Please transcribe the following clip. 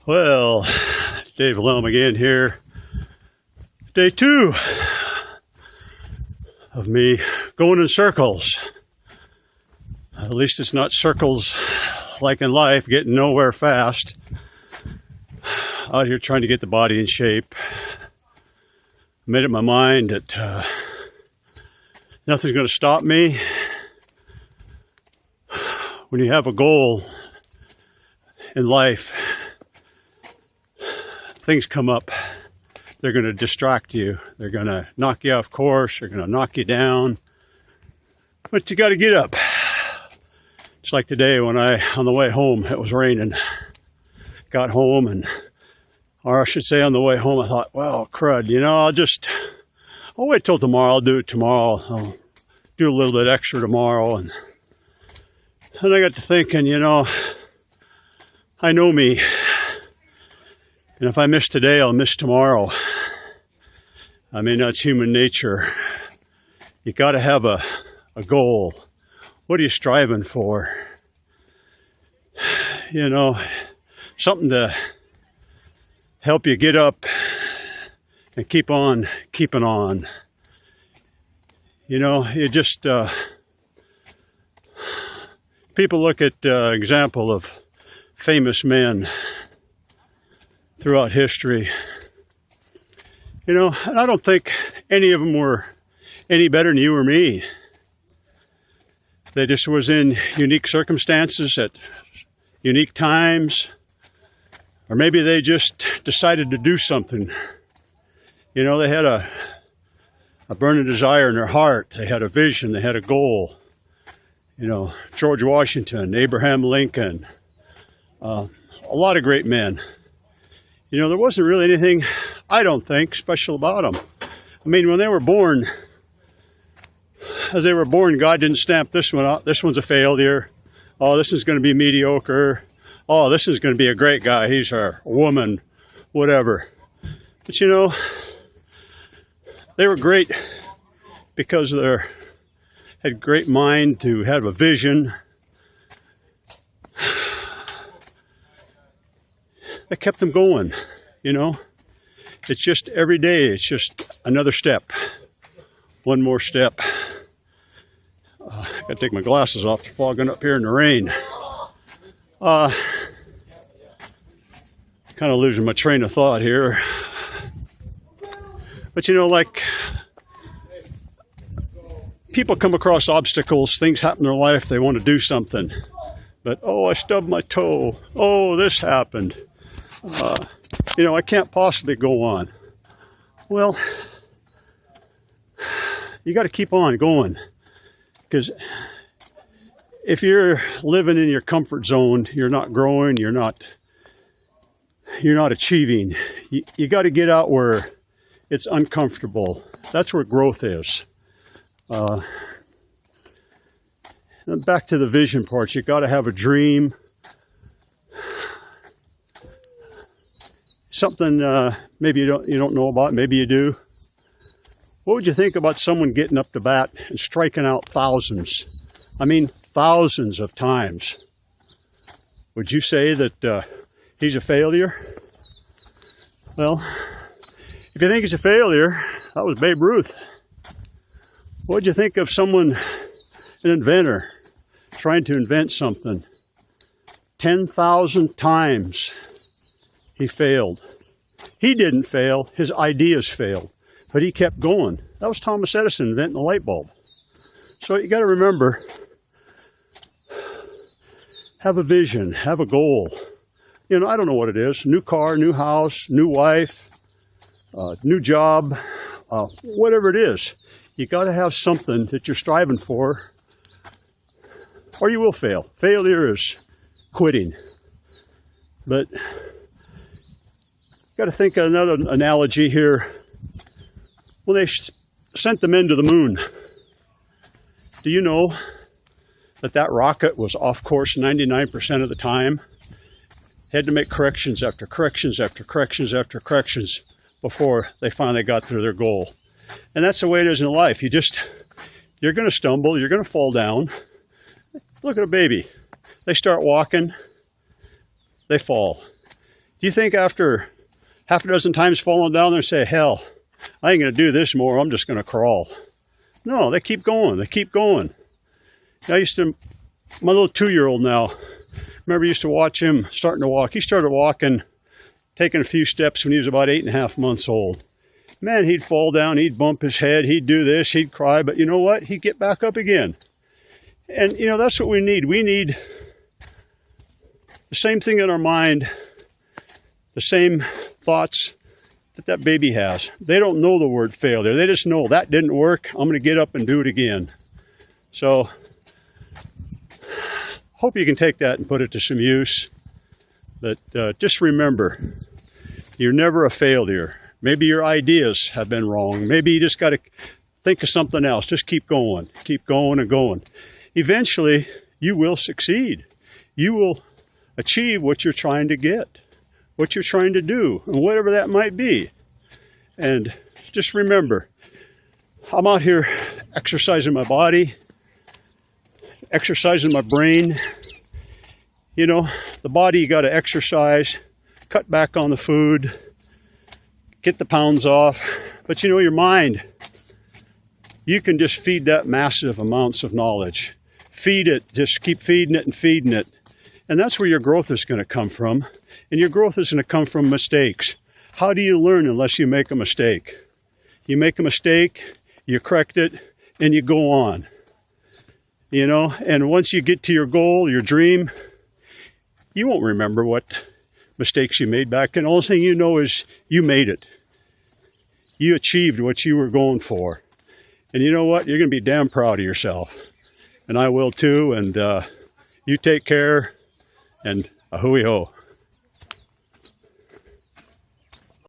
Well, Dave Lum again here. Day 2 of me going in circles. At least it's not circles like in life, getting nowhere fast. Out here trying to get the body in shape. Made up my mind that nothing's going to stop me. When you have a goal in life, things come up. They're going to distract you. They're going to knock you off course. They're going to knock you down. But you got to get up. It's like today when on the way home, it was raining. Got home or I should say on the way home, I thought, well, crud, I'll wait till tomorrow. I'll do it tomorrow. I'll do a little bit extra tomorrow. And I got to thinking, I know me. And if I miss today, I'll miss tomorrow. I mean, that's human nature. You got to have a goal. What are you striving for? Something to help you get up and keep on keeping on. You just, people look at example of famous men throughout history. And I don't think any of them were any better than you or me. They just was in unique circumstances at unique times. Or maybe they just decided to do something. They had a burning desire in their heart. They had a vision. They had a goal. George Washington, Abraham Lincoln, a lot of great men. There wasn't really anything, I don't think, special about them. I mean, when they were born, as they were born, God didn't stamp this one out. This one's a failure. Oh, this is going to be mediocre. Oh, this is going to be a great guy. He's a woman, whatever. But they were great because they had great mind to have a vision. That kept them going, It's just every day, it's just another step. One more step. I gotta take my glasses off. They're fogging up here in the rain. Kind of losing my train of thought here. But like people come across obstacles, things happen in their life, they want to do something. But, oh, I stubbed my toe. Oh, this happened. I can't possibly go on. Well, you got to keep on going. Because if you're living in your comfort zone, you're not growing, you're not achieving. You got to get out where it's uncomfortable. That's where growth is. And back to the vision part, you got to have a dream. Something maybe you don't know about, maybe you do. What would you think about someone getting up to bat and striking out thousands? I mean, thousands of times. Would you say that he's a failure? Well, if you think he's a failure, that was Babe Ruth. What would you think of someone, an inventor, trying to invent something? 10,000 times he failed. He didn't fail, his ideas failed, but he kept going. That was Thomas Edison inventing the light bulb. So you got to remember, have a vision, have a goal. I don't know what it is. New car, new house, new wife, new job, whatever it is. You got to have something that you're striving for, or you will fail. Failure is quitting. But got to think of another analogy here. When they sent the men to the moon, do you know that rocket was off course 99% of the time? Had to make corrections after corrections after corrections after corrections before they finally got to their goal. And that's the way it is in life. You're going to stumble, you're going to fall down. Look at a baby. They start walking, they fall. Do you think after half a dozen times falling down there, say, hell, I ain't going to do this more, I'm just going to crawl? No, they keep going. They keep going. My little 2-year-old now, remember, I used to watch him starting to walk. He started walking, taking a few steps when he was about 8.5 months old. Man, he'd fall down, he'd bump his head, he'd do this, he'd cry, but you know what? He'd get back up again. And, you know, that's what we need. We need the same thing in our mind, the same thoughts that baby has. They don't know the word failure. They just know that didn't work. I'm going to get up and do it again. So, hope you can take that and put it to some use. But just remember, you're never a failure. Maybe your ideas have been wrong. Maybe you just got to think of something else. Just keep going and going. Eventually, you will succeed. You will achieve what you're trying to get, what you're trying to do, and whatever that might be. And just remember, I'm out here exercising my body, exercising my brain. You know, the body, you got to exercise, cut back on the food, get the pounds off. But you know, your mind, you can just feed that massive amounts of knowledge. Feed it, just keep feeding it and feeding it. And that's where your growth is going to come from. And your growth is going to come from mistakes. How do you learn unless you make a mistake? You make a mistake, you correct it, and you go on. You know, and once you get to your goal, your dream, you won't remember what mistakes you made back then. The only thing you know is you made it. You achieved what you were going for. And you know what? You're going to be damn proud of yourself. And I will too. And you take care. And a hui ho.